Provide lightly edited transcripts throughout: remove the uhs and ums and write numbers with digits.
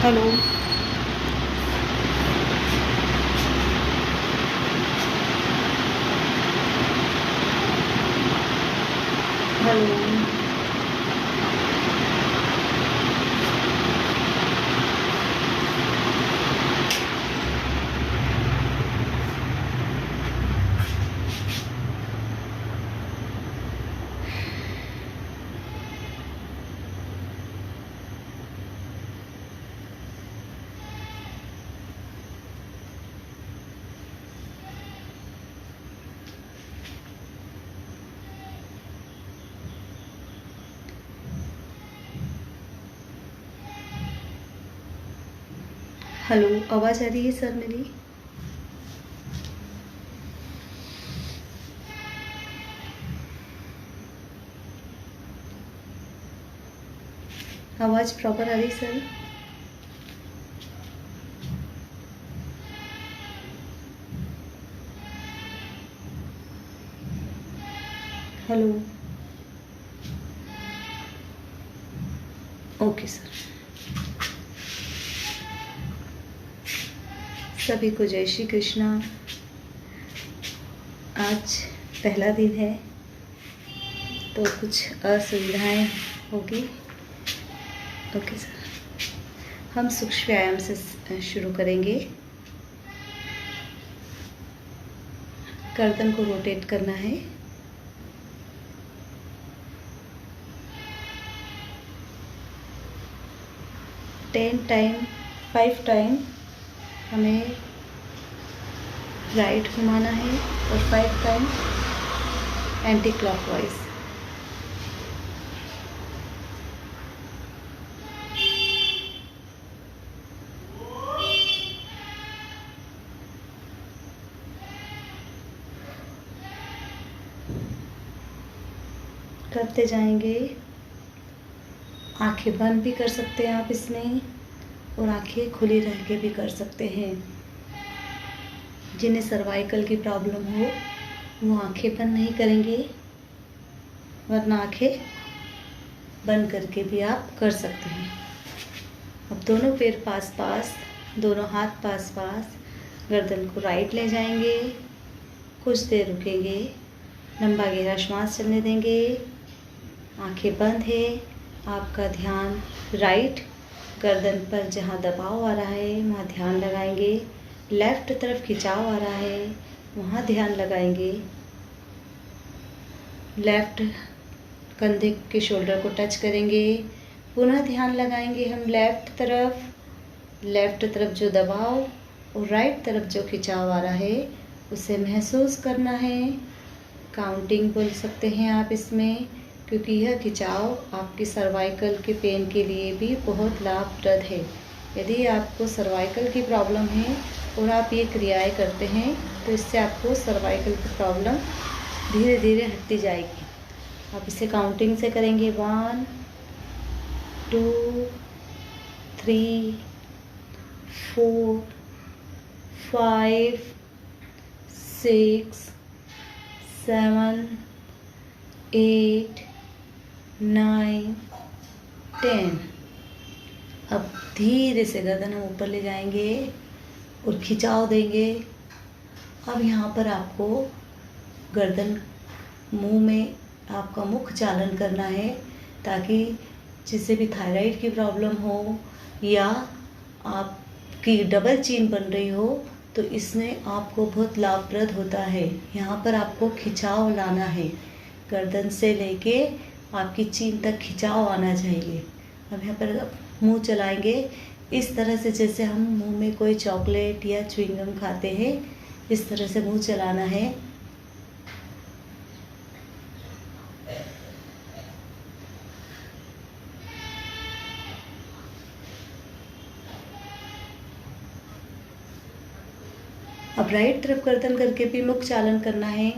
Hello. Hello. Hello, आवाज़ आ रही है सर मेरी? आवाज़ प्रॉपर आ रही सर? हेलो। Okay sir. सभी को जय श्री कृष्णा। आज पहला दिन है तो कुछ असुविधाएं होगी। Okay sir. हम सूक्ष्म व्यायाम से शुरू करेंगे। गर्दन को रोटेट करना है। फाइव टाइम हमें राइट घुमाना है और 5 टाइम एंटी क्लॉकवाइज। करते जाएंगे। आंखें बंद भी कर सकते हैं आप इसमें और आंखें खुली रह के भी कर सकते हैं। जिन्हें सर्वाइकल की प्रॉब्लम हो वो आंखें बंद नहीं करेंगे, वरना आंखें बंद करके भी आप कर सकते हैं। अब दोनों पैर पास पास, दोनों हाथ पास पास, गर्दन को राइट ले जाएंगे। कुछ देर रुकेंगे, लंबा गहरा श्वास चलने देंगे। आंखें बंद है। आपका ध्यान राइट गर्दन पर जहाँ दबाव आ रहा है वहाँ ध्यान लगाएंगे। लेफ्ट तरफ खिंचाव आ रहा है वहाँ ध्यान लगाएंगे। लेफ्ट कंधे के शोल्डर को टच करेंगे। पुनः ध्यान लगाएंगे हम लेफ्ट तरफ जो दबाव और राइट तरफ जो खिंचाव आ रहा है उसे महसूस करना है। काउंटिंग बोल सकते हैं आप इसमें, क्योंकि यह खिंचाव आपकी सर्वाइकल के पेन के लिए भी बहुत लाभप्रद है। यदि आपको सर्वाइकल की प्रॉब्लम है और आप ये क्रियाएं करते हैं तो इससे आपको सर्वाइकल की प्रॉब्लम धीरे धीरे हटती जाएगी। आप इसे काउंटिंग से करेंगे। 1 2 3 4 5 6 7 8 9 10। अब धीरे से गर्दन हम ऊपर ले जाएंगे और खिंचाव देंगे। अब यहाँ पर आपको गर्दन मुंह में आपका मुख चालन करना है, ताकि जिससे भी थायराइड की प्रॉब्लम हो या आपकी डबल चीन बन रही हो तो इसमें आपको बहुत लाभप्रद होता है। यहाँ पर आपको खिंचाव लाना है। गर्दन से लेके आपकी चीन तक खिंचाव आना चाहिए। अब यहाँ पर मुंह चलाएंगे इस तरह से जैसे हम मुंह में कोई चॉकलेट या च्युइंगम खाते हैं, इस तरह से मुंह चलाना है। अब राइट तरफ गर्दन करके भी मुख चालन करना है।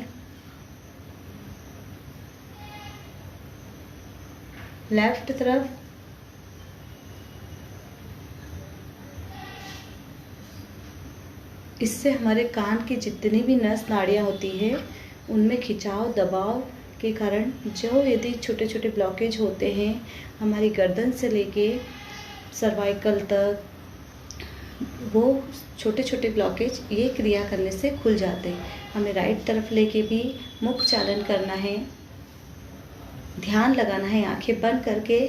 लेफ्ट तरफ इससे हमारे कान की जितनी भी नस नाड़ियाँ होती है उनमें खिंचाव दबाव के कारण जो यदि छोटे छोटे ब्लॉकेज होते हैं हमारी गर्दन से लेके सर्वाइकल तक, वो छोटे छोटे ब्लॉकेज ये क्रिया करने से खुल जाते हैं। हमें राइट तरफ लेके भी मुख चालन करना है, ध्यान लगाना है आंखें बंद करके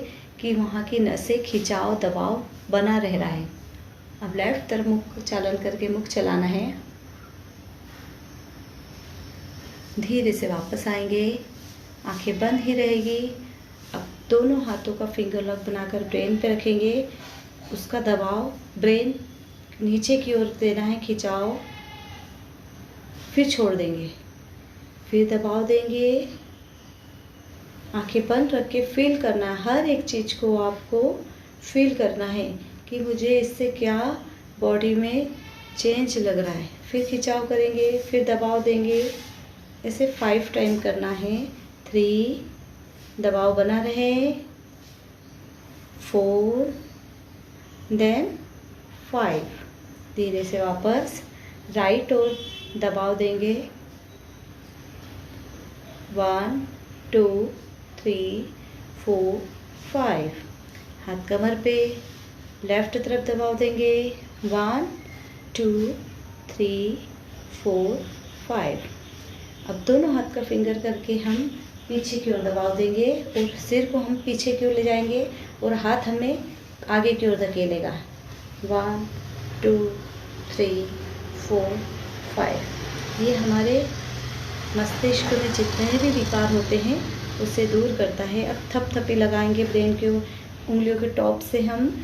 कि वहाँ की नसें खिंचाव दबाव बना रह रहा है। अब लेफ्ट तरफ मुख चालन करके मुख चलाना है। धीरे से वापस आएंगे, आंखें बंद ही रहेगी। अब दोनों हाथों का फिंगर लॉक बनाकर ब्रेन पे रखेंगे, उसका दबाव ब्रेन नीचे की ओर देना है, खिंचाव, फिर छोड़ देंगे, फिर दबाव देंगे। आंखें बंद रख के फील करना है, हर एक चीज़ को आपको फील करना है कि मुझे इससे क्या बॉडी में चेंज लग रहा है। फिर खिंचाव करेंगे, फिर दबाव देंगे। ऐसे 5 टाइम करना है। 3, दबाव बना रहे, 4, देन 5। धीरे से वापस राइट और दबाव देंगे। 1, 2, 3, 4, 5। हाथ कमर पे, लेफ्ट तरफ दबाव देंगे। 1, 2, 3, 4, 5। अब दोनों हाथ का फिंगर करके हम पीछे की ओर दबाव देंगे और सिर को हम पीछे की ओर ले जाएंगे और हाथ हमें आगे की ओर धकेलेगा। 1, 2, 3, 4, 5। ये हमारे मस्तिष्क में जितने भी विकार होते हैं उसे दूर करता है। अब थपथपी लगाएंगे ब्रेन के उंगलियों के टॉप से हम।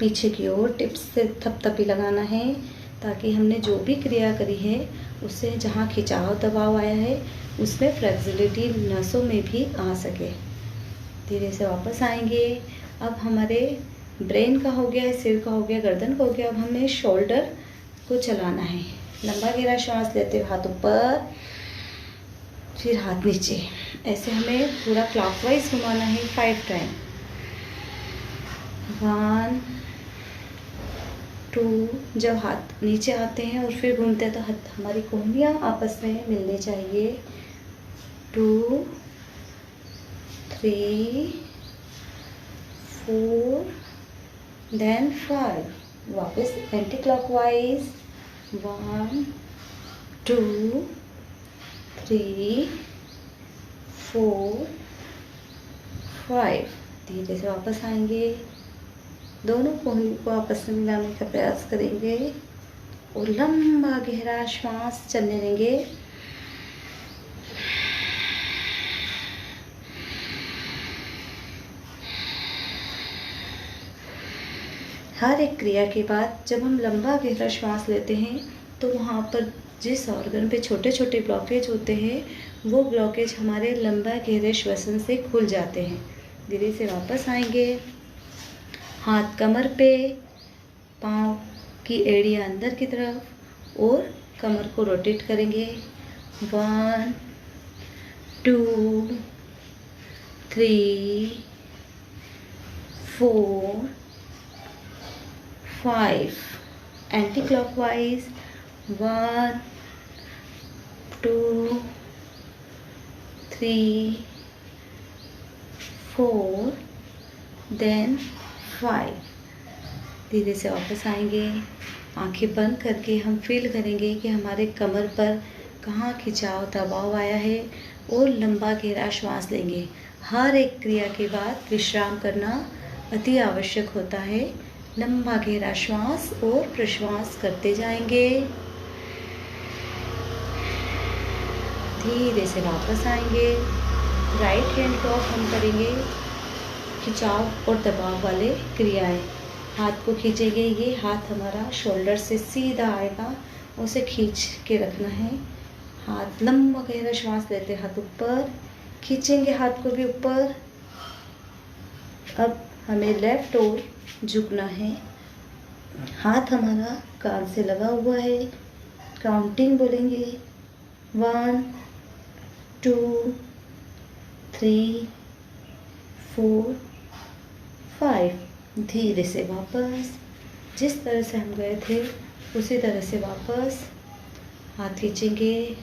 पीछे की ओर टिप्स से थपथपी लगाना है ताकि हमने जो भी क्रिया करी है उससे जहाँ खिंचाव दबाव आया है उसमें फ्लेक्सिबिलिटी नसों में भी आ सके। धीरे से वापस आएंगे। अब हमारे ब्रेन का हो गया, सिर का हो गया, गर्दन का हो गया। अब हमें शोल्डर को चलाना है। लंबा गहरा श्वास लेते हुए हाथ ऊपर, फिर हाथ नीचे। ऐसे हमें पूरा क्लॉकवाइज घुमाना है 5 टाइम। 1, 2। जब हाथ नीचे आते हैं और फिर घूमते हैं तो हाथ हमारी कोहनियाँ आपस में मिलनी चाहिए। 2, 3, 4, देन 5। वापस एंटी क्लॉकवाइज। 1, 2, 3, 4, 5। धीरे से वापस आएंगे, दोनों कोहनी को आपस में मिलाने का प्रयास करेंगे और लंबा गहरा श्वास चलने देंगे। हर एक क्रिया के बाद जब हम लंबा गहरा श्वास लेते हैं तो वहाँ पर जिस ऑर्गन पे छोटे छोटे ब्लॉकेज होते हैं वो ब्लॉकेज हमारे लंबा गहरे श्वसन से खुल जाते हैं। धीरे से वापस आएंगे, हाथ कमर पे, पाँव की एड़ियाँ अंदर की तरफ और कमर को रोटेट करेंगे। 1, 2, 3, 4, 5। Anti clockwise. 1, 2, 3, 4, देन 5। धीरे से वापस आएंगे, आंखें बंद करके हम फील करेंगे कि हमारे कमर पर कहाँ खिंचाव दबाव आया है और लंबा गहरा श्वास लेंगे। हर एक क्रिया के बाद विश्राम करना अति आवश्यक होता है। लंबा गहरा श्वास और प्रश्वास करते जाएंगे। धीरे से वापस आएंगे, राइट हैंड को हम करेंगे खिंचाव और दबाव वाले क्रियाएं। हाथ को खींचेंगे, ये हाथ हमारा शोल्डर से सीधा आएगा, उसे खींच के रखना है। हाथ लंबा गहरा श्वास लेते, हाथ ऊपर खींचेंगे, हाथ को भी ऊपर। अब हमें लेफ्ट ओर झुकना है, हाथ हमारा कान से लगा हुआ है। काउंटिंग बोलेंगे, 1, 2, 3, 4, 5। धीरे से वापस जिस तरह से हम गए थे उसी तरह से वापस हाथ खींचेंगे,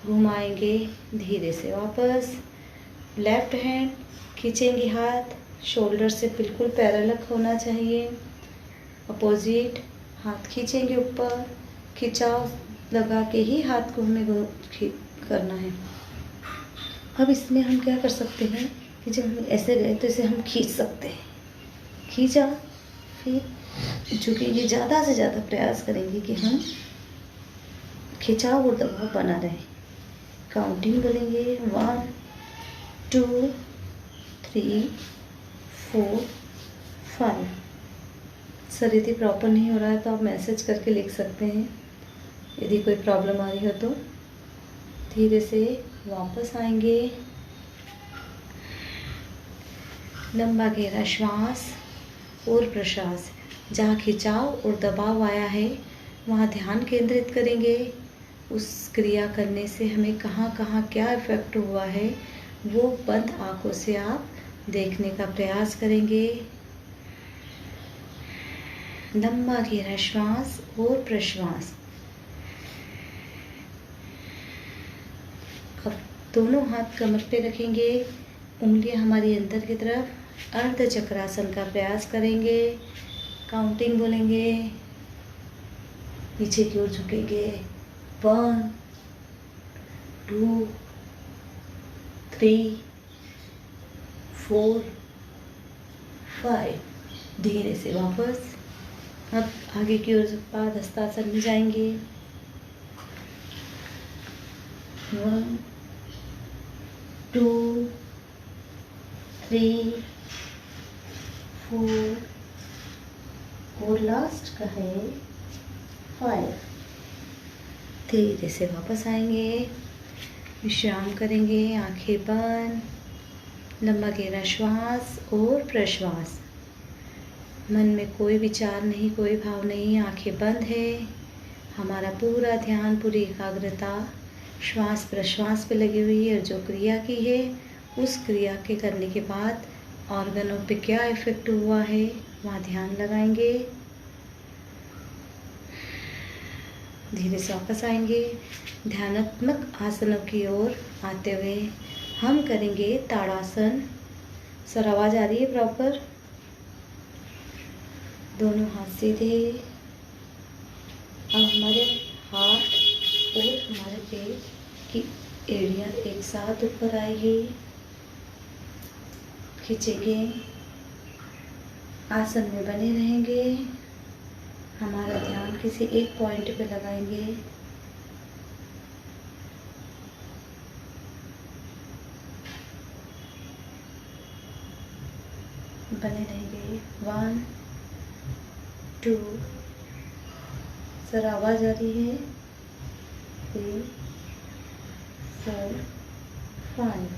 घुमाएंगे धीरे से वापस। लेफ्ट हैंड खींचेंगे, हाथ शोल्डर से बिल्कुल पैरेलल होना चाहिए। अपोजिट हाथ खींचेंगे ऊपर, खिंचाव लगा के ही हाथ को हमें करना है। अब इसमें हम क्या कर सकते हैं कि जब हम ऐसे गए तो इसे हम खींच सकते हैं। खींचा, फिर झुकेंगे, ज़्यादा से ज़्यादा प्रयास करेंगे कि हम खिंचाव और दबाव बना रहे। काउंटिंग बोलेंगे 1 2 3 4 5। सर यदि प्रॉपर नहीं हो रहा है तो आप मैसेज करके लिख सकते हैं, यदि कोई प्रॉब्लम आ रही हो तो। धीरे से वापस आएंगे, लंबा गहरा श्वास और प्रश्वास। जहाँ खिंचाव और दबाव आया है वहाँ ध्यान केंद्रित करेंगे। उस क्रिया करने से हमें कहाँ कहाँ क्या इफ़ेक्ट हुआ है वो बंद आंखों से आप देखने का प्रयास करेंगे। लंबा गहरा श्वास और प्रश्वास। अब दोनों हाथ कमर पे रखेंगे, उंगलियां हमारी अंदर की तरफ, अर्ध चक्रासन का प्रयास करेंगे। काउंटिंग बोलेंगे, नीचे की ओर झुकेंगे 1 2 3 4 5। धीरे से वापस। अब आगे की ओर पाद हस्तासन में जाएंगे। 1 2 3 4 और लास्ट का है 5। धीरे से वापस आएंगे, विश्राम करेंगे, आंखें बंद, लंबा गहरा श्वास और प्रश्वास। मन में कोई विचार नहीं, कोई भाव नहीं, आंखें बंद है। हमारा पूरा ध्यान, पूरी एकाग्रता श्वास प्रश्वास पे लगी हुई है। और जो क्रिया की है उस क्रिया के करने के बाद ऑर्गनों पे क्या इफ़ेक्ट हुआ है वहाँ ध्यान लगाएंगे। धीरे से वापस आएंगे, ध्यानात्मक आसनों की ओर आते हुए हम करेंगे ताड़ासन। सर आवाज़ आ रही है प्रॉपर? दोनों हाथ सीधे। अब हमारे हाथ और हमारे पेट की एड़ियाँ एक साथ ऊपर आएगी, खींचेंगे, आसन में बने रहेंगे। हमारा ध्यान किसी एक पॉइंट पे लगाएंगे। बने रहेंगे 1 2। सर आवाज़ आ रही है? 3 4 5।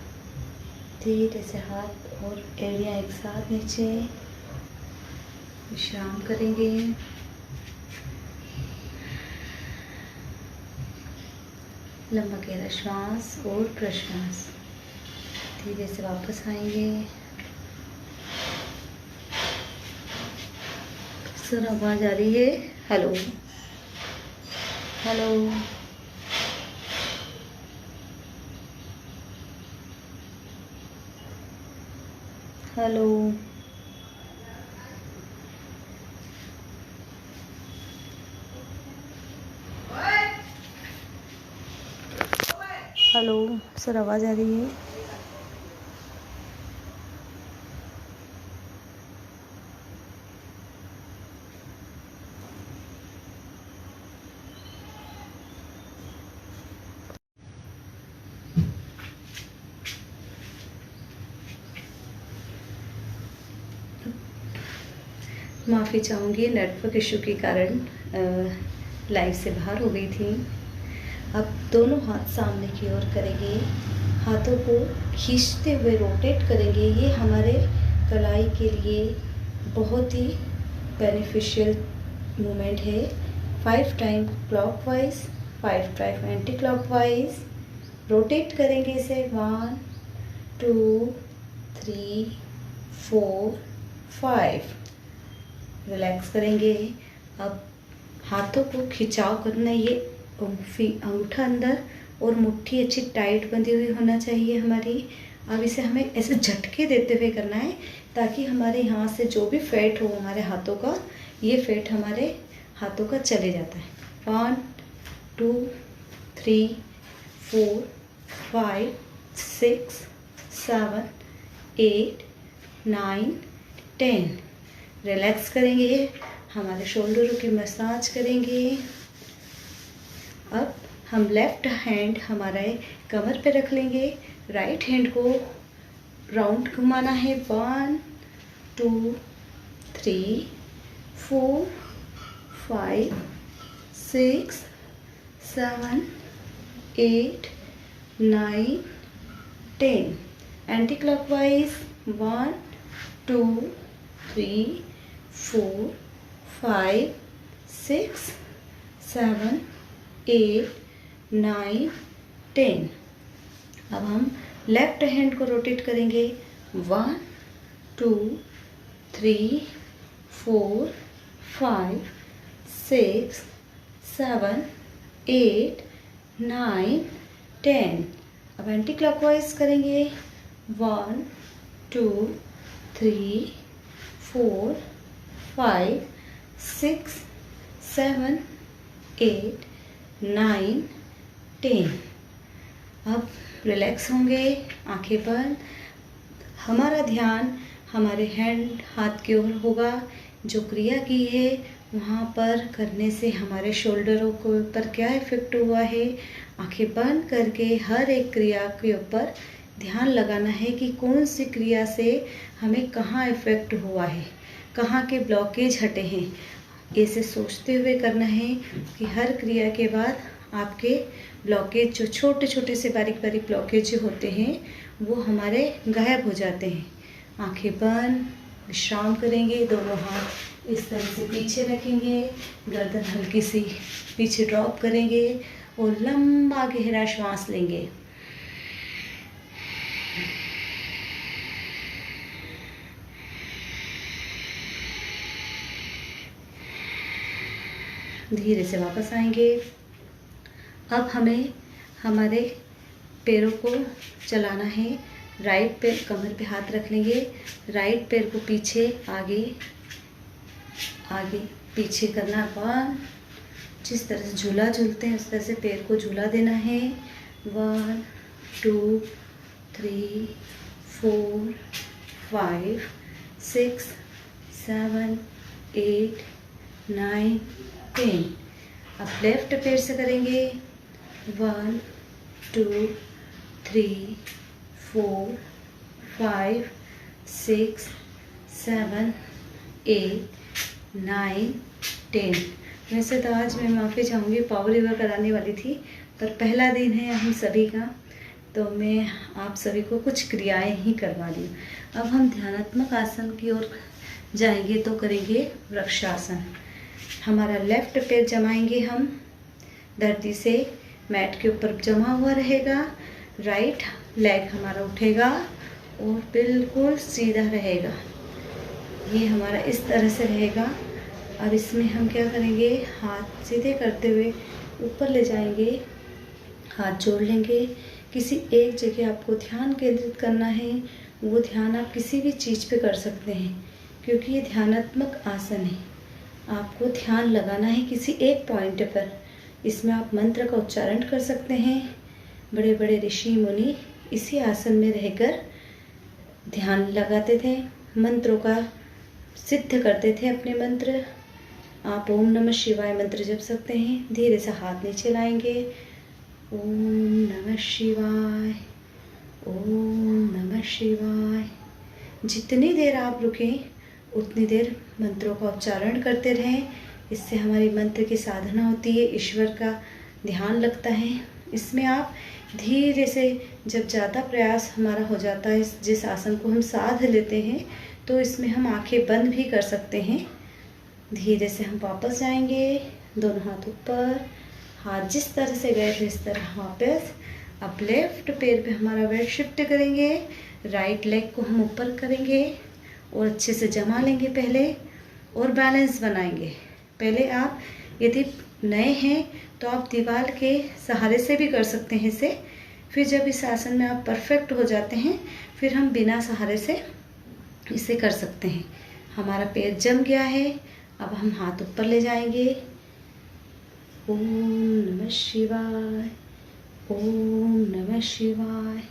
धीरे से हाथ और एड़ियाँ एक साथ नीचे, विश्राम करेंगे। लंबा गहरा श्वास और प्रश्वास। धीरे से वापस आएंगे। सर आवाज़ आ रही है? Hello hello hello. Hello sir आवाज़ आ रही है? माफ़ी चाहूँगी, नेटवर्क इशू के कारण लाइव से बाहर हो गई थी। अब दोनों हाथ सामने की ओर करेंगे, हाथों को खींचते हुए रोटेट करेंगे। ये हमारे कलाई के लिए बहुत ही बेनिफिशियल मूवमेंट है। 5 time clockwise, 5 time anti clockwise rotate करेंगे इसे। 1 2 3 4 5। रिलैक्स करेंगे। अब हाथों को खिंचाव करना, ये अंगूठा अंदर और मुट्ठी अच्छी टाइट बंधी हुई होना चाहिए हमारी। अब इसे हमें ऐसे झटके देते हुए करना है ताकि हमारे यहाँ से जो भी फैट हो हमारे हाथों का, ये फैट हमारे हाथों का चले जाता है। 1 2 3 4 5 6 7 8 9 10। रिलैक्स करेंगे, हमारे शोल्डरों की मसाज करेंगे। अब हम लेफ्ट हैंड हमारे कमर पे रख लेंगे, राइट हैंड को राउंड घुमाना है। 1 2 3 4 5 6 7 8 9 10। Anti clockwise 1 2 3 4 5 6 7 8 9 10। अब हम लेफ्ट हैंड को रोटेट करेंगे। 1 2 3 4 5 6 7 8 9 10। अब एंटी क्लॉकवाइज करेंगे। 1 2 3 4 5 6 7 8 9 10। अब रिलैक्स होंगे, आंखें बंद। हमारा ध्यान हमारे हैंड हाथ की ओर होगा। जो क्रिया की है वहाँ पर करने से हमारे शोल्डरों के ऊपर क्या इफ़ेक्ट हुआ है, आंखें बंद करके हर एक क्रिया के ऊपर ध्यान लगाना है कि कौन सी क्रिया से हमें कहाँ इफ़ेक्ट हुआ है, कहाँ के ब्लॉकेज हटे हैं। ऐसे सोचते हुए करना है कि हर क्रिया के बाद आपके ब्लॉकेज, जो छोटे छोटे से बारीक बारीक ब्लॉकेज जो होते हैं, वो हमारे गायब हो जाते हैं। आंखें बंद, विश्राम करेंगे। दोनों हाथ इस तरह से पीछे रखेंगे, गर्दन हल्की सी पीछे ड्रॉप करेंगे और लंबा गहरा श्वास लेंगे। धीरे से वापस आएंगे। अब हमें हमारे पैरों को चलाना है। राइट पैर कमर पे हाथ रख लेंगे, राइट पैर को पीछे आगे आगे पीछे करना। 1, जिस तरह से झूला झूलते हैं उस तरह से पैर को झूला देना है। 1 2 3 4 5 6 7 8 9 10। अब लेफ्ट पैर से करेंगे। 1 2 3 4 5 6 7 8 9 10। वैसे तो आज मैं माफ़ी चाहूँगी, पावर योगा कराने वाली थी, पर पहला दिन है हम सभी का, तो मैं आप सभी को कुछ क्रियाएं ही करवा दी। अब हम ध्यानात्मक आसन की ओर जाएंगे तो करेंगे वृक्षासन। हमारा लेफ्ट पैर जमाएंगे हम, धरती से मैट के ऊपर जमा हुआ रहेगा। राइट लेग हमारा उठेगा और बिल्कुल सीधा रहेगा। ये हमारा इस तरह से रहेगा। अब इसमें हम क्या करेंगे, हाथ सीधे करते हुए ऊपर ले जाएंगे, हाथ जोड़ लेंगे। किसी एक जगह आपको ध्यान केंद्रित करना है, वो ध्यान आप किसी भी चीज़ पे कर सकते हैं, क्योंकि ये ध्यानात्मक आसन है। आपको ध्यान लगाना है किसी एक पॉइंट पर। इसमें आप मंत्र का उच्चारण कर सकते हैं। बड़े बड़े ऋषि मुनि इसी आसन में रहकर ध्यान लगाते थे, मंत्रों का सिद्ध करते थे अपने मंत्र। आप ओम नमः शिवाय मंत्र जप सकते हैं। धीरे से हाथ नीचे लाएंगे। ओम नमः शिवाय, ओम नमः शिवाय। जितनी देर आप रुकें उतनी देर मंत्रों का उच्चारण करते रहें। इससे हमारी मंत्र की साधना होती है, ईश्वर का ध्यान लगता है। इसमें आप धीरे से, जब ज़्यादा प्रयास हमारा हो जाता है, जिस आसन को हम साध लेते हैं, तो इसमें हम आंखें बंद भी कर सकते हैं। धीरे से हम वापस जाएंगे, दोनों हाथ ऊपर, हाथ जिस तरह से गए थे इस तरह वापस। अब लेफ्ट पैर पे हमारा वेट शिफ्ट करेंगे, राइट लेग को हम ऊपर करेंगे और अच्छे से जमा लेंगे पहले, और बैलेंस बनाएंगे। पहले आप यदि नए हैं तो आप दीवार के सहारे से भी कर सकते हैं इसे। फिर जब इस आसन में आप परफेक्ट हो जाते हैं फिर हम बिना सहारे से इसे कर सकते हैं। हमारा पैर जम गया है, अब हम हाथ ऊपर ले जाएंगे। ओम नमः शिवाय, ओम नमः शिवाय।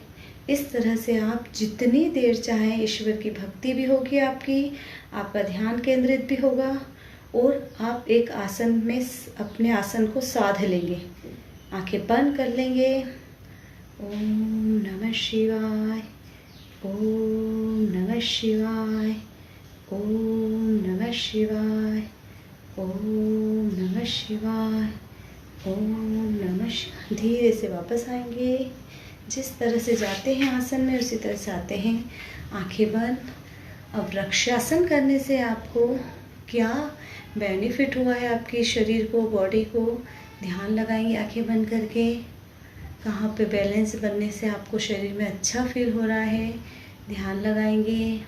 इस तरह से आप जितनी देर चाहें, ईश्वर की भक्ति भी होगी आपका ध्यान केंद्रित भी होगा और आप एक आसन में अपने आसन को साध लेंगे। आंखें बंद कर लेंगे। ओम नमः शिवाय, ओम नमः शिवाय, ओम नमः शिवाय, ओम नमः शिवाय, ओम नमः शिवाय। धीरे से वापस आएंगे। जिस तरह से जाते हैं आसन में उसी तरह से आते हैं। आंखें बंद। अब वृक्षासन करने से आपको क्या बेनिफिट हुआ है आपके शरीर को, बॉडी को, ध्यान लगाएंगे आंखें बंद करके। कहाँ पे बैलेंस बनने से आपको शरीर में अच्छा फील हो रहा है, ध्यान लगाएंगे।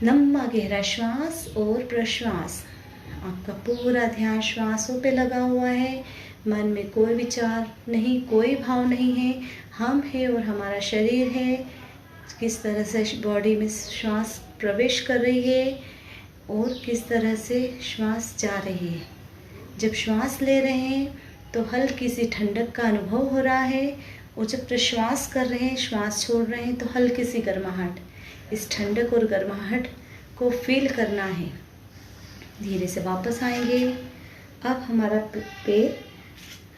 लंबा गहरा श्वास और प्रश्वास। आपका पूरा ध्यान श्वासों पे लगा हुआ है। मन में कोई विचार नहीं, कोई भाव नहीं है। हम हैं और हमारा शरीर है। किस तरह से बॉडी में श्वास प्रवेश कर रही है और किस तरह से श्वास जा रही है। जब श्वास ले रहे हैं तो हल्की सी ठंडक का अनुभव हो रहा है और जब प्रश्वास कर रहे हैं, श्वास छोड़ रहे हैं तो हल्की सी गर्माहट। इस ठंडक और गर्माहट को फील करना है। धीरे से वापस आएंगे। अब हमारा पैर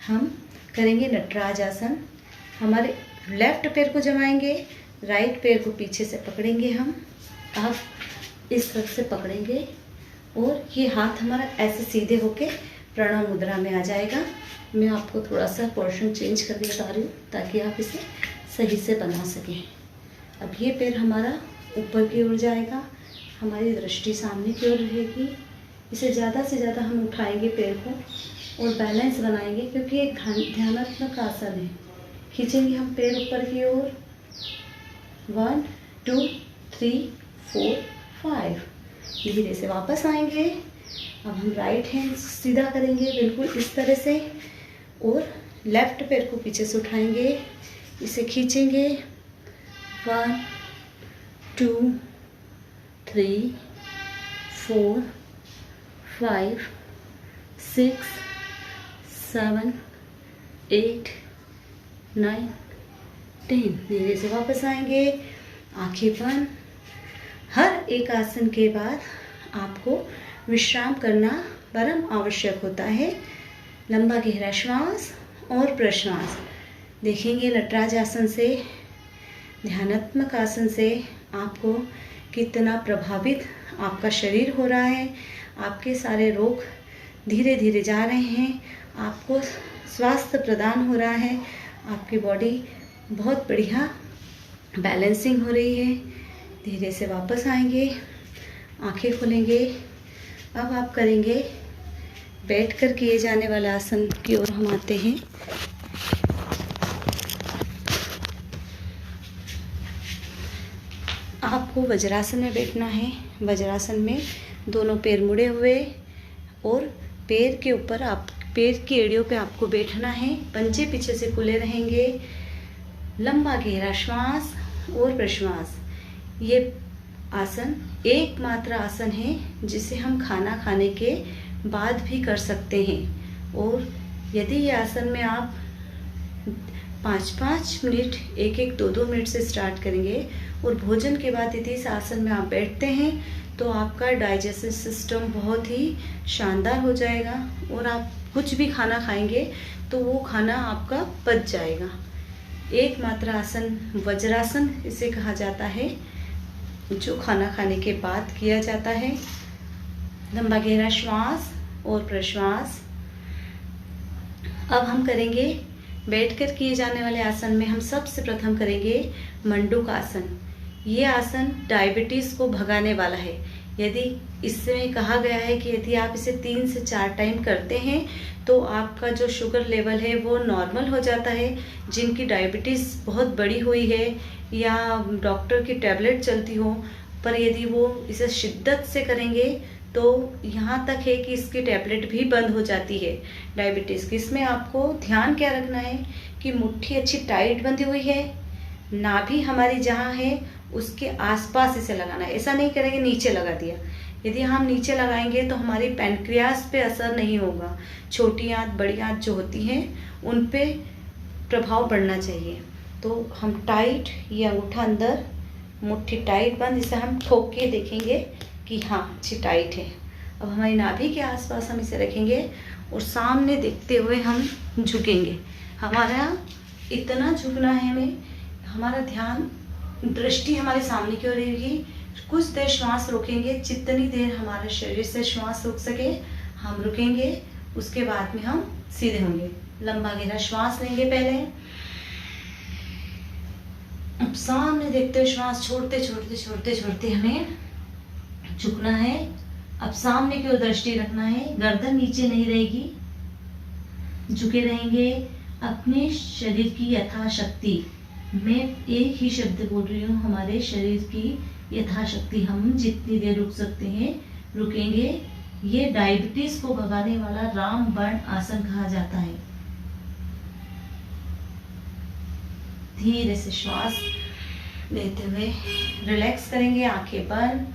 हम करेंगे नटराज आसन। हमारे लेफ्ट पैर को जमाएंगे, राइट पैर को पीछे से पकड़ेंगे हम। अब इस तरफ से पकड़ेंगे और ये हाथ हमारा ऐसे सीधे होके प्रणव मुद्रा में आ जाएगा। मैं आपको थोड़ा सा पोर्शन चेंज करके बता रही हूँ ताकि आप इसे सही से बना सकें। अब ये पैर हमारा ऊपर की ओर जाएगा, हमारी दृष्टि सामने की ओर रहेगी। इसे ज़्यादा से ज़्यादा हम उठाएंगे पैर को और बैलेंस बनाएंगे क्योंकि एक ध्यानात्मक आसन है। खींचेंगे हम पैर ऊपर की ओर। 1 2 3 4 5। धीरे से वापस आएंगे। अब हम राइट हैंड सीधा करेंगे बिल्कुल इस तरह से और लेफ्ट पैर को पीछे से उठाएंगे, इसे खींचेंगे। 1 2 3 4 5 6 7 8 9 10। धीरे से वापस आएंगे, आंखें बंद। हर एक आसन के बाद आपको विश्राम करना परम आवश्यक होता है। लंबा गहरा श्वास और प्रश्वास। देखेंगे नटराज आसन से, ध्यानात्मक आसन से आपको कितना प्रभावित आपका शरीर हो रहा है। आपके सारे रोग धीरे धीरे जा रहे हैं, आपको स्वास्थ्य प्रदान हो रहा है, आपकी बॉडी बहुत बढ़िया बैलेंसिंग हो रही है। धीरे से वापस आएंगे, आंखें खोलेंगे। अब आप करेंगे बैठकर किए जाने वाले आसन की ओर हम आते हैं। आपको वज्रासन में बैठना है। वज्रासन में दोनों पैर मुड़े हुए और पैर के ऊपर आप पैर की एड़ियों पे आपको बैठना है। पंजे पीछे से खुले रहेंगे। लंबा गहरा श्वास और प्रश्वास। ये आसन एकमात्र आसन है जिसे हम खाना खाने के बाद भी कर सकते हैं। और यदि ये आसन में आप 5-5 मिनट, 1-1, 2-2 मिनट से स्टार्ट करेंगे और भोजन के बाद यदि इस आसन में आप बैठते हैं तो आपका डाइजेस्टिव सिस्टम बहुत ही शानदार हो जाएगा और आप कुछ भी खाना खाएंगे तो वो खाना आपका पच जाएगा। एकमात्र आसन वज्रासन इसे कहा जाता है जो खाना खाने के बाद किया जाता है। लंबा गहरा श्वास और प्रश्वास। अब हम करेंगे बैठकर किए जाने वाले आसन में हम सबसे प्रथम करेंगे मंडूक आसन। ये आसन डायबिटीज़ को भगाने वाला है। यदि इसमें कहा गया है कि यदि आप इसे 3 से 4 टाइम करते हैं तो आपका जो शुगर लेवल है वो नॉर्मल हो जाता है। जिनकी डायबिटीज़ बहुत बड़ी हुई है या डॉक्टर की टैबलेट चलती हो, पर यदि वो इसे शिद्दत से करेंगे तो यहाँ तक है कि इसकी टैबलेट भी बंद हो जाती है डायबिटीज़ की। इसमें आपको ध्यान क्या रखना है कि मुट्ठी अच्छी टाइट बंधी हुई है, नाभि हमारी जहाँ है उसके आसपास इसे लगाना है। ऐसा नहीं करेंगे नीचे लगा दिया, यदि हम नीचे लगाएंगे तो हमारी पैनक्रियास पे असर नहीं होगा। छोटी आंत बड़ी आंत जो होती हैं उन पे प्रभाव पड़ना चाहिए। तो हम टाइट, ये अंगूठा अंदर, मुट्ठी टाइट बंद, इसे हम ठोक के देखेंगे कि हाँ अच्छी टाइट है। अब हमारी नाभि के आसपास हम इसे रखेंगे और सामने देखते हुए हम झुकेंगे। हमारा इतना झुकना है हमें, हमारा ध्यान, दृष्टि हमारे सामने की ओर रहेगी। कुछ देर श्वास रोकेंगे, जितनी देर हमारे शरीर से श्वास रुक सके हम रुकेंगे। उसके बाद में हम सीधे होंगे। लंबा गहरा श्वास लेंगे पहले, अब सामने देखते हुए श्वास छोड़ते छोड़ते छोड़ते छोड़ते हमें झुकना है। अब सामने की ओर दृष्टि रखना है, गर्दन नीचे नहीं रहेगी, झुके रहेंगे। अपने शरीर की यथाशक्ति, मैं एक ही शब्द बोल रही हूँ, हमारे शरीर की यथाशक्ति हम जितनी देर रुक सकते हैं रुकेंगे। ये डायबिटीज को भगाने वाला रामबाण आसन कहा जाता है। धीरे से श्वास लेते हुए रिलैक्स करेंगे, आंखें बंद।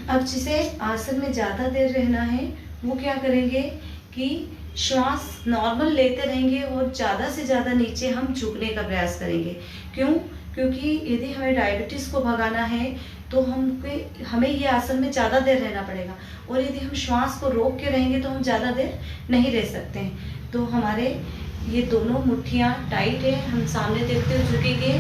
अब जिसे आसन में ज्यादा देर रहना है वो क्या करेंगे कि श्वास नॉर्मल लेते रहेंगे और ज़्यादा से ज़्यादा नीचे हम झुकने का प्रयास करेंगे। क्यों? क्योंकि यदि हमें डायबिटीज़ को भगाना है तो हमें ये आसन में ज़्यादा देर रहना पड़ेगा, और यदि हम श्वास को रोक के रहेंगे तो हम ज़्यादा देर नहीं रह सकते हैं। तो हमारे ये दोनों मुट्ठियाँ टाइट है, हम सामने देखते हुए झुकेंगे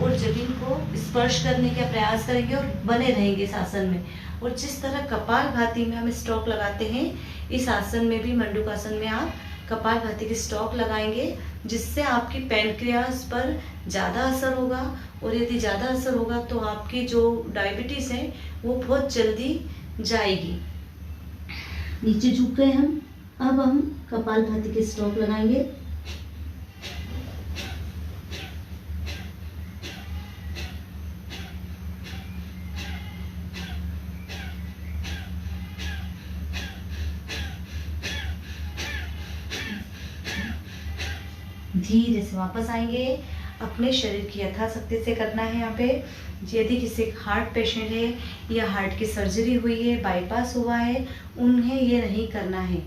और जमीन को स्पर्श करने का प्रयास करेंगे और बने रहेंगे इस आसन में। और जिस तरह कपालभाति में हम स्टॉक लगाते हैं, इस आसन में भी, मंडूकासन में आप कपालभाति की स्टॉक लगाएंगे, जिससे आपकी पैनक्रियास पर ज़्यादा असर होगा। और यदि ज़्यादा असर होगा तो आपकी जो डायबिटीज़ है वो बहुत जल्दी जाएगी। नीचे झुक गए हम, अब हम कपालभाति की स्टॉक लगाएंगे। धीरे से वापस आएंगे। अपने शरीर की यथाशक्ति से करना है। यहाँ पे यदि किसी हार्ट पेशेंट है या हार्ट की सर्जरी हुई है, बाईपास हुआ है, उन्हें ये नहीं करना है।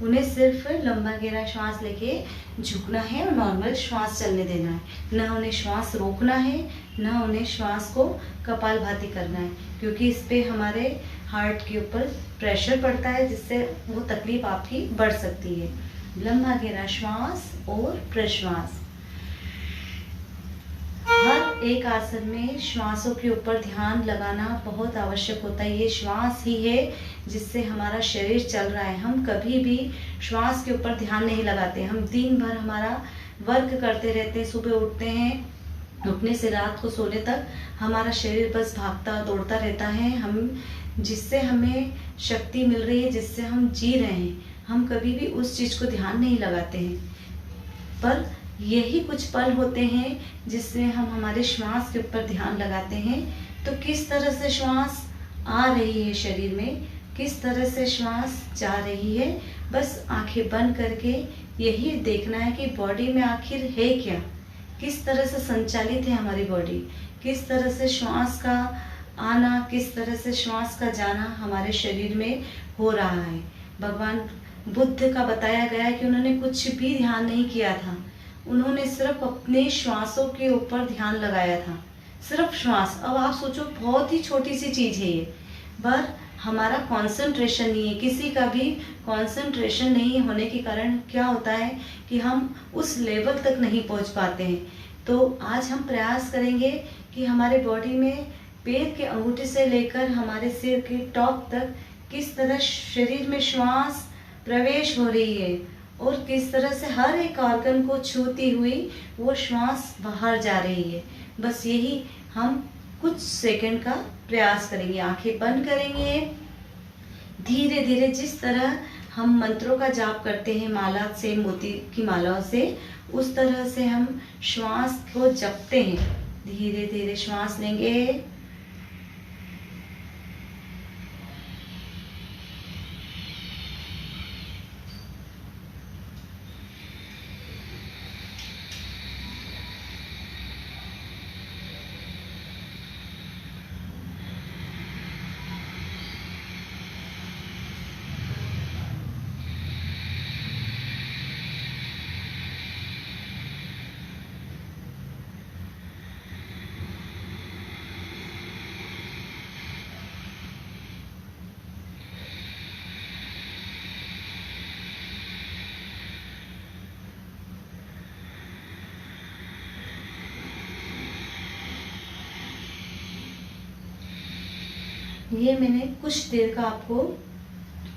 उन्हें सिर्फ लंबा गहरा श्वास लेके झुकना है और नॉर्मल श्वास चलने देना है। न उन्हें श्वास रोकना है, न उन्हें श्वास को कपालभाति करना है, क्योंकि इस पे हमारे हार्ट के ऊपर प्रेशर पड़ता है, जिससे वो तकलीफ आपकी बढ़ सकती है। लंबा गहरा श्वास और प्रश्वास। हर एक आसन में श्वासों के ऊपर ध्यान लगाना बहुत आवश्यक होता है। ये श्वास ही है जिससे हमारा शरीर चल रहा है। हम कभी भी श्वास के ऊपर ध्यान नहीं लगाते। हम दिन भर हमारा वर्क करते रहते हैं, सुबह उठते हैं, उठने से रात को सोने तक हमारा शरीर बस भागता दौड़ता रहता है। जिससे हमें शक्ति मिल रही है, जिससे हम जी रहे हैं, हम कभी भी उस चीज़ को ध्यान नहीं लगाते हैं। पर यही कुछ पल होते हैं जिसमें हम हमारे श्वास के ऊपर ध्यान लगाते हैं। तो किस तरह से श्वास आ रही है शरीर में, किस तरह से श्वास जा रही है, बस आंखें बंद करके यही देखना है कि बॉडी में आखिर है क्या, किस तरह से संचालित है हमारी बॉडी, किस तरह से श्वास का आना, किस तरह से श्वास का जाना हमारे शरीर में हो रहा है। भगवान बुद्ध का बताया गया है कि उन्होंने कुछ भी ध्यान नहीं किया था, उन्होंने सिर्फ अपने श्वासों के ऊपर ध्यान लगाया था, सिर्फ श्वास। अब आप सोचो, बहुत ही छोटी सी चीज़ है ये, पर हमारा कंसंट्रेशन नहीं है, किसी का भी कंसंट्रेशन नहीं होने के कारण क्या होता है कि हम उस लेवल तक नहीं पहुंच पाते हैं। तो आज हम प्रयास करेंगे कि हमारे बॉडी में पैर के अंगूठे से लेकर हमारे सिर के टॉप तक किस तरह शरीर में श्वास प्रवेश हो रही है और किस तरह से हर एक ऑर्गन को छूती हुई वो श्वास बाहर जा रही है। बस यही हम कुछ सेकंड का प्रयास करेंगे। आंखें बंद करेंगे, धीरे धीरे जिस तरह हम मंत्रों का जाप करते हैं माला से, मोती की मालाओं से, उस तरह से हम श्वास को जपते हैं। धीरे धीरे श्वास लेंगे, ये मैंने कुछ देर का आपको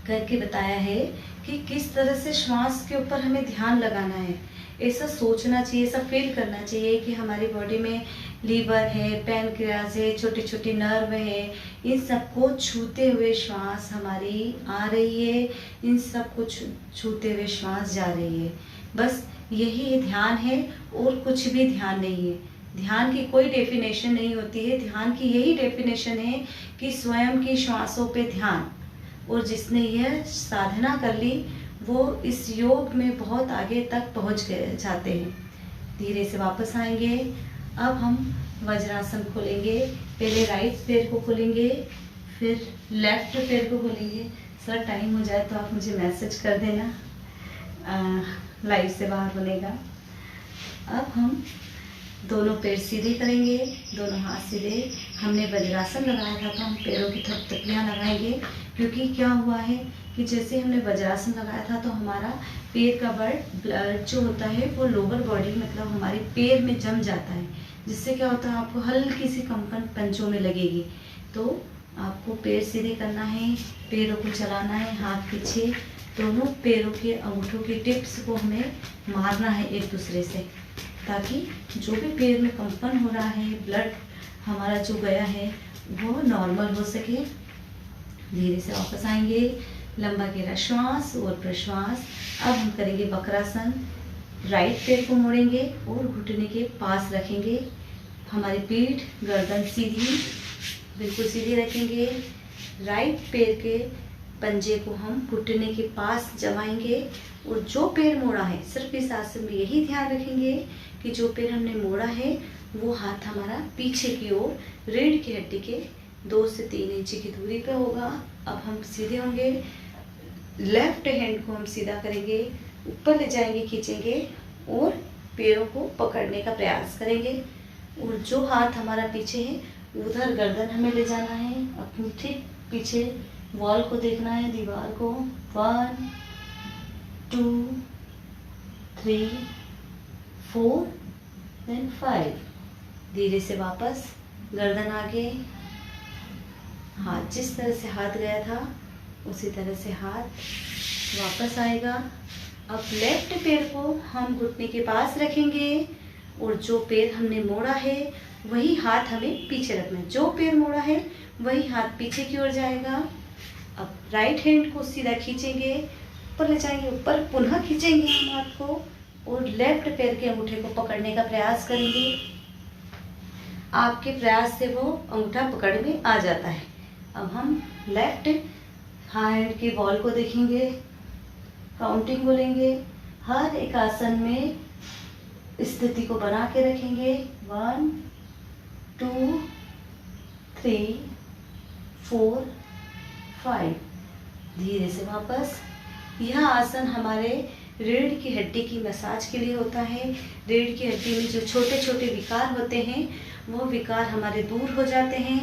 करके बताया है कि किस तरह से श्वास के ऊपर हमें ध्यान लगाना है। ऐसा सोचना चाहिए, ऐसा फील करना चाहिए कि हमारी बॉडी में लीवर है, पैनक्रियाज है, छोटी छोटी नर्व है, इन सबको छूते हुए श्वास हमारी आ रही है, इन सबको छूते हुए श्वास जा रही है। बस यही ध्यान है और कुछ भी ध्यान नहीं है। ध्यान की कोई डेफिनेशन नहीं होती है। ध्यान की यही डेफिनेशन है कि स्वयं की श्वासों पे ध्यान। और जिसने यह साधना कर ली वो इस योग में बहुत आगे तक पहुंच गए जाते हैं। धीरे से वापस आएंगे। अब हम वज्रासन खोलेंगे। पहले राइट पैर को खोलेंगे, फिर लेफ्ट पैर को खोलेंगे। सर टाइम हो जाए तो आप मुझे मैसेज कर देना, लाइव से बाहर बनेगा। अब हम दोनों पैर सीधे करेंगे, दोनों हाथ सीधे। हमने वज्रासन लगाया था तो हम पैरों की थपथपियाँ लगाएंगे, क्योंकि क्या हुआ है कि जैसे हमने वज्रासन लगाया था तो हमारा पैर का ब्लड जो होता है वो लोअर बॉडी मतलब हमारे पैर में जम जाता है, जिससे क्या होता है आपको हल्की सी कंपन पंचों में लगेगी। तो आपको पैर सीधे करना है, पैरों को चलाना है, हाथ पीछे, दोनों पैरों के अंगूठों की टिप्स को हमें मारना है एक दूसरे से, ताकि जो भी पैर में कंपन हो रहा है, ब्लड हमारा जो गया है वो नॉर्मल हो सके। धीरे से वापस आएंगे। लंबा गहरा श्वास और प्रश्वास। अब हम करेंगे वक्रासन। राइट पैर को मोड़ेंगे और घुटने के पास रखेंगे। हमारी पीठ गर्दन सीधी, बिल्कुल सीधी रखेंगे। राइट पैर के पंजे को हम घुटने के पास जमाएंगे और जो पैर मोड़ा है, सिर्फ इस आसन में यही ध्यान रखेंगे कि जो पैर हमने मोड़ा है वो हाथ हमारा पीछे की ओर रीढ़ की हड्डी के 2 से 3 इंच की दूरी पे होगा। अब हम सीधे होंगे। लेफ्ट हैंड को हम सीधा करेंगे, ऊपर ले जाएंगे, खींचेंगे और पैरों को पकड़ने का प्रयास करेंगे। और जो हाथ हमारा पीछे है उधर गर्दन हमें ले जाना है, अपनी ठीक पीछे वॉल को देखना है, दीवार को। 1 2 3 4 देन 5। धीरे से वापस, गर्दन आगे, हाथ जिस तरह से हाथ गया था उसी तरह से हाथ वापस आएगा। अब लेफ्ट पैर को हम घुटने के पास रखेंगे और जो पैर हमने मोड़ा है वही हाथ हमें पीछे रखना है। जो पैर मोड़ा है वही हाथ पीछे की ओर जाएगा। अब राइट हैंड को सीधा खींचेंगे, ऊपर ले जाएंगे, ऊपर पुनः खींचेंगे हम हाथ को और लेफ्ट पैर के अंगूठे को पकड़ने का प्रयास करेंगे। आपके प्रयास से वो अंगूठा पकड़ में आ जाता है। अब हम लेफ्ट हैंड की बॉल को देखेंगे, काउंटिंग बोलेंगे। हर एक आसन में स्थिति को बना के रखेंगे। 1 2 3 4 5। धीरे से वापस। यह आसन हमारे रीढ़ की हड्डी की मसाज के लिए होता है। रीढ़ की हड्डी में जो छोटे छोटे विकार होते हैं वो विकार हमारे दूर हो जाते हैं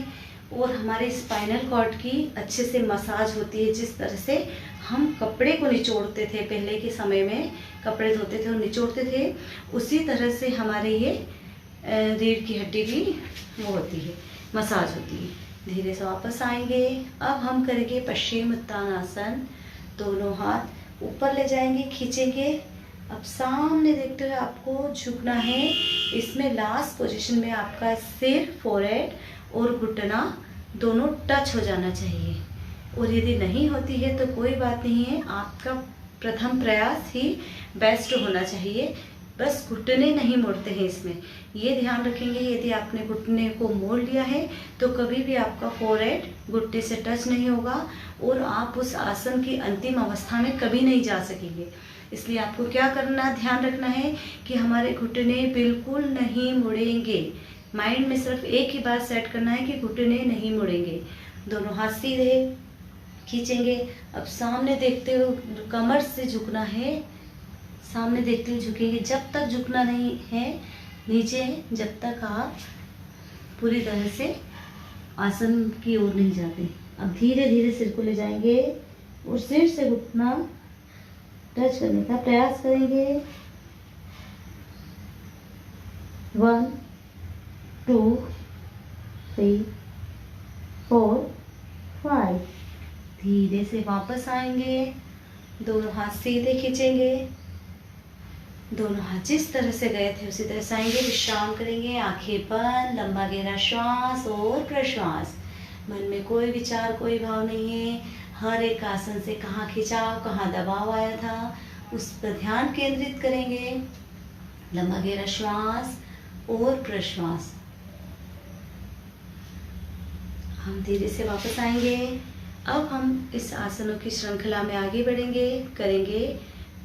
और हमारे स्पाइनल कॉर्ड की अच्छे से मसाज होती है। जिस तरह से हम कपड़े को निचोड़ते थे, पहले के समय में कपड़े धोते थे और निचोड़ते थे, उसी तरह से हमारे ये रीढ़ की हड्डी भी वो होती है, मसाज होती है। धीरे से वापस आएंगे। अब हम करेंगे पश्चिम उत्तानासन। दोनों हाथ ऊपर ले जाएंगे, खींचेंगे। अब सामने देखते हुए आपको झुकना है। इसमें लास्ट पोजीशन में आपका सिर, फोरहेड और घुटना दोनों टच हो जाना चाहिए। और यदि नहीं होती है तो कोई बात नहीं है, आपका प्रथम प्रयास ही बेस्ट होना चाहिए। बस घुटने नहीं मोड़ते हैं इसमें, ये ध्यान रखेंगे। यदि आपने घुटने को मोड़ लिया है तो कभी भी आपका फोरहेड घुटने से टच नहीं होगा और आप उस आसन की अंतिम अवस्था में कभी नहीं जा सकेंगे। इसलिए आपको क्या करना, ध्यान रखना है कि हमारे घुटने बिल्कुल नहीं मुड़ेंगे। माइंड में सिर्फ एक ही बात सेट करना है कि घुटने नहीं मुड़ेंगे। दोनों हाथ सीधे खींचेंगे। अब सामने देखते हुए कमर से झुकना है, सामने देखते हुए झुकेंगे। जब तक झुकना नहीं है नीचे, जब तक आप पूरी तरह से आसन की ओर नहीं जाते। अब धीरे धीरे सिर को ले जाएंगे और सिर से घुटना टच करने का प्रयास करेंगे। 1 2 3 4 5। धीरे से वापस आएंगे, दोनों हाथ सीधे खींचेंगे, दोनों हाथ जिस तरह से गए थे उसी तरह से आएंगे। विश्राम करेंगे, आंखें बंद, लंबा गहरा श्वास और प्रश्वास। मन में कोई विचार, कोई भाव नहीं है। हर एक आसन से कहाँ खिंचाव, कहाँ दबाव आया था, उस पर ध्यान केंद्रित करेंगे। लंबा गहरा श्वास और प्रश्वास। हम धीरे से वापस आएंगे। अब हम इस आसनों की श्रृंखला में आगे बढ़ेंगे, करेंगे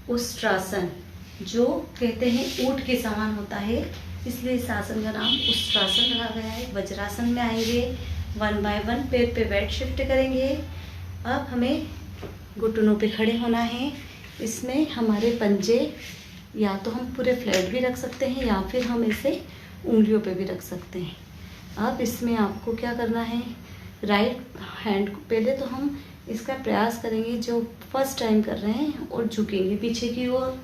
उष्ट्रासन, जो कहते हैं ऊंट के समान होता है, इसलिए इस आसन का नाम उष्ट्रासन रखा गया है। वज्रासन में आएंगे, 1 बाय 1 पैर पे वेट शिफ्ट करेंगे। अब हमें घुटनों पे खड़े होना है। इसमें हमारे पंजे या तो हम पूरे फ्लैट भी रख सकते हैं या फिर हम इसे उंगलियों पे भी रख सकते हैं। अब इसमें आपको क्या करना है, राइट हैंड को पहले तो हम इसका प्रयास करेंगे जो फर्स्ट टाइम कर रहे हैं, और झुकेंगे पीछे की ओर।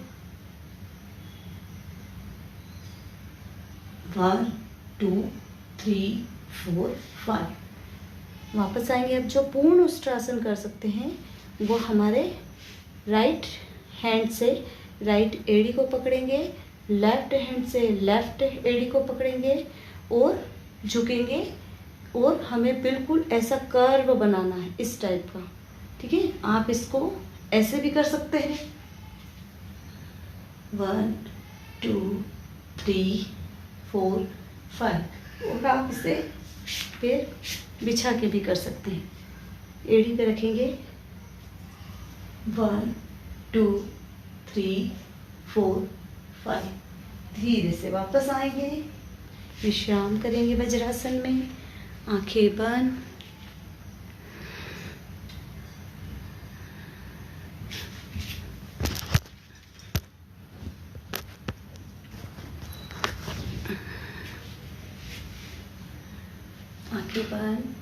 1 2 3 4 5। वापस आएंगे। अब जो पूर्ण उष्ट्रासन कर सकते हैं वो हमारे राइट हैंड से राइट एड़ी को पकड़ेंगे, लेफ्ट हैंड से लेफ्ट एड़ी को पकड़ेंगे और झुकेंगे, और हमें बिल्कुल ऐसा कर्व बनाना है इस टाइप का। ठीक है, आप इसको ऐसे भी कर सकते हैं, 1 2 3 4 5, और आप इसे फिर बिछा के भी कर सकते हैं। एड़ी पे रखेंगे, 1 2 3 4 5। धीरे से वापस आएंगे, विश्राम करेंगे वज्रासन में, आंखें बंद। आंखें बंद,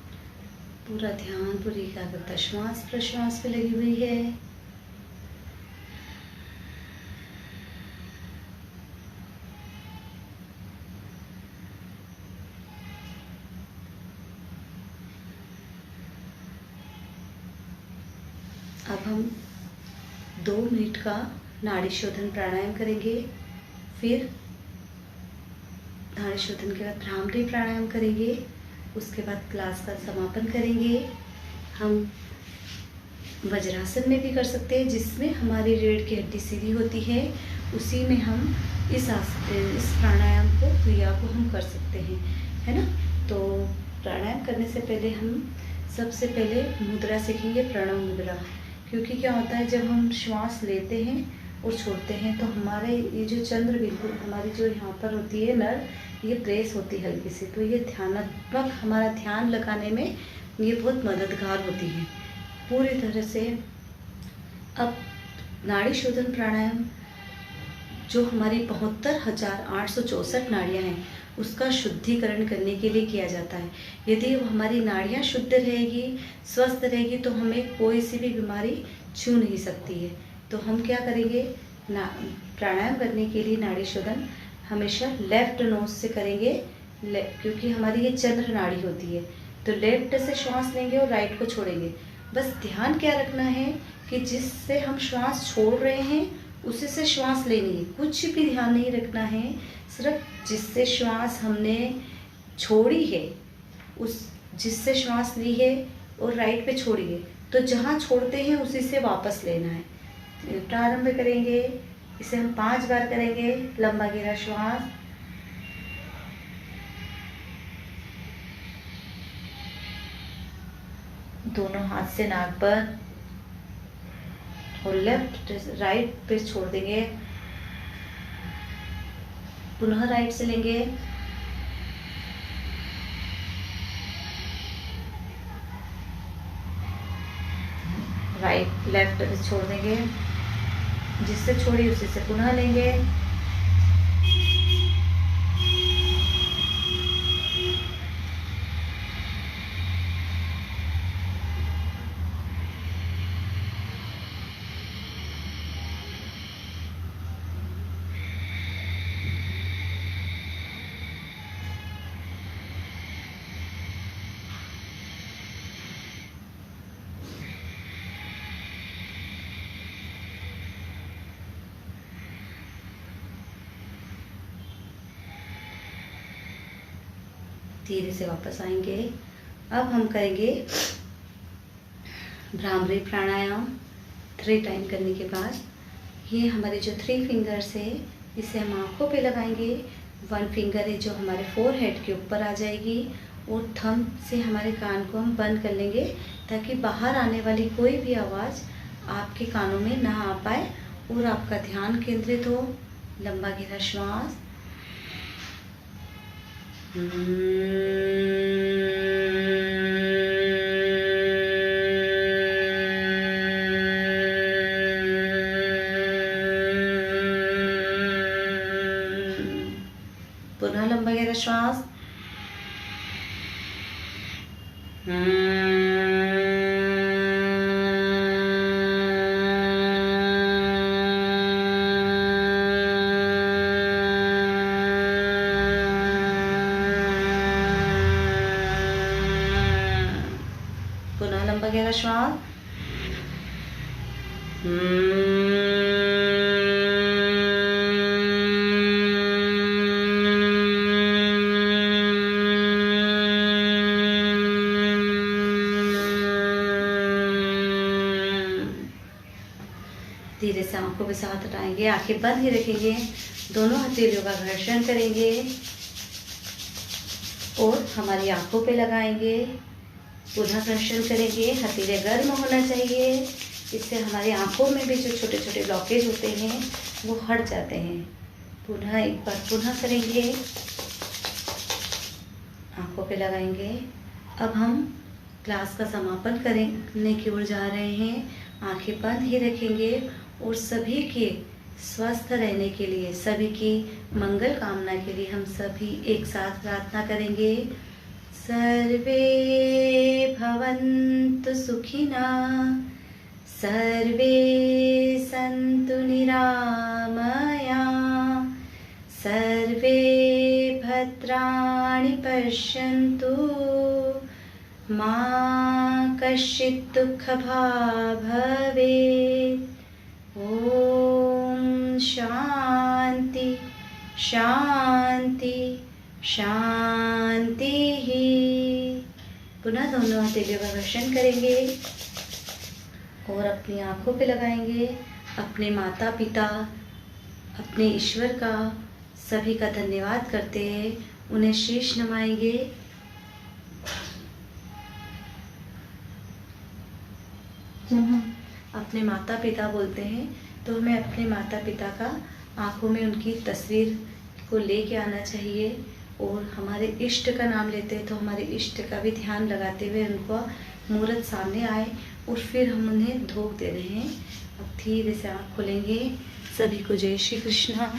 पूरा ध्यान, पूरी एकाग्रता श्वास प्रश्वास पे लगी हुई है। अब हम 2 मिनट का नाड़ी शोधन प्राणायाम करेंगे। फिर नाड़ी शोधन के बाद भ्रामरी प्राणायाम करेंगे। उसके बाद क्लास का समापन करेंगे। हम वज्रासन में भी कर सकते हैं, जिसमें हमारी रीढ़ की हड्डी सीधी होती है, उसी में हम इस प्राणायाम को, क्रिया को हम कर सकते हैं, है ना। तो प्राणायाम करने से पहले हम सबसे पहले मुद्रा सीखेंगे, प्रणव मुद्रा। क्योंकि क्या होता है, जब हम श्वास लेते हैं और छोड़ते हैं तो हमारे ये जो चंद्र बिंदु, हमारी जो यहाँ पर होती है नर, ये प्रेस होती है हल्की सी, तो ये ध्यानात्मक, हमारा ध्यान लगाने में ये बहुत मददगार होती है पूरी तरह से। अब नाड़ी शोधन प्राणायाम जो हमारी 72,864 नाड़ियाँ हैं, उसका शुद्धिकरण करने के लिए किया जाता है। यदि हमारी नाड़ियाँ शुद्ध रहेगी, स्वस्थ रहेगी, तो हमें कोई सी भी बीमारी छू नहीं सकती है। तो हम क्या करेंगे, प्राणायाम करने के लिए नाड़ी शोधन हमेशा लेफ्ट नोज से करेंगे, क्योंकि हमारी ये चंद्र नाड़ी होती है। तो लेफ्ट से श्वास लेंगे और राइट को छोड़ेंगे। बस ध्यान क्या रखना है कि जिससे हम श्वास छोड़ रहे हैं उसी से श्वास लेनी है, कुछ भी ध्यान नहीं रखना है। सिर्फ जिससे श्वास हमने छोड़ी है, उस जिससे श्वास ली है और राइट पे छोड़ी है, तो जहाँ छोड़ते हैं उसी से वापस लेना है। प्रारंभ करेंगे, इसे हम 5 बार करेंगे। लंबा गहरा श्वास, दोनों हाथ से नाक पर, और लेफ्ट राइट पे छोड़ देंगे। पुनः राइट से लेंगे, राइट लेफ्ट से छोड़ देंगे, जिससे छोड़ी उसी से पुनः लेंगे। धीरे से वापस आएंगे। अब हम करेंगे भ्रामरी प्राणायाम 3 टाइम करने के बाद। ये हमारे जो 3 फिंगर्स है इसे हम आँखों पे लगाएंगे। 1 फिंगर है जो हमारे फोरहेड के ऊपर आ जाएगी और थंब से हमारे कान को हम बंद कर लेंगे ताकि बाहर आने वाली कोई भी आवाज़ आपके कानों में ना आ पाए और आपका ध्यान केंद्रित हो। लंबा गहरा श्वास। पुनः लंबा गहरा श्वास। पुनः लंबा गहरा श्वास। धीरे से आंखों पे हाथ हटाएंगे, आंखें बंद ही रखेंगे, दोनों हथेलियों का घर्षण करेंगे और हमारी आंखों पे लगाएंगे। पुनः घर्षण करेंगे, हथेलियाँ गर्म होना चाहिए, इससे हमारी आंखों में भी जो छोटे छोटे ब्लॉकेज होते हैं वो हट जाते हैं। पुनः एक बार पुनः करेंगे, आंखों पे लगाएंगे। अब हम क्लास का समापन करने की ओर जा रहे हैं। आंखें बंद ही रखेंगे और सभी के स्वस्थ रहने के लिए, सभी की मंगल कामना के लिए हम सभी एक साथ प्रार्थना करेंगे। सर्वे भवन्तु सुखिनः, सर्वे सन्तु निरामया, सर्वे भद्राणि पश्यन्तु, मा कश्चित् दुःखभाग् भवेत्। ओम शांति शांति शांति ही। पुनः दोनों हथेलियों का घर्षण करेंगे और अपनी आंखों पे लगाएंगे। अपने माता पिता, अपने ईश्वर का सभी का धन्यवाद करते हैं, उन्हें शीश नवाएंगे। जब हम अपने माता पिता बोलते हैं तो हमें अपने माता पिता का आंखों में उनकी तस्वीर को लेके आना चाहिए और हमारे इष्ट का नाम लेते हैं तो हमारे इष्ट का भी ध्यान लगाते हुए उनको मूर्त सामने आए और फिर हम उन्हें धोख दे रहे हैं। अब धीरे से आँख खोलेंगे। सभी को जय श्री कृष्णा।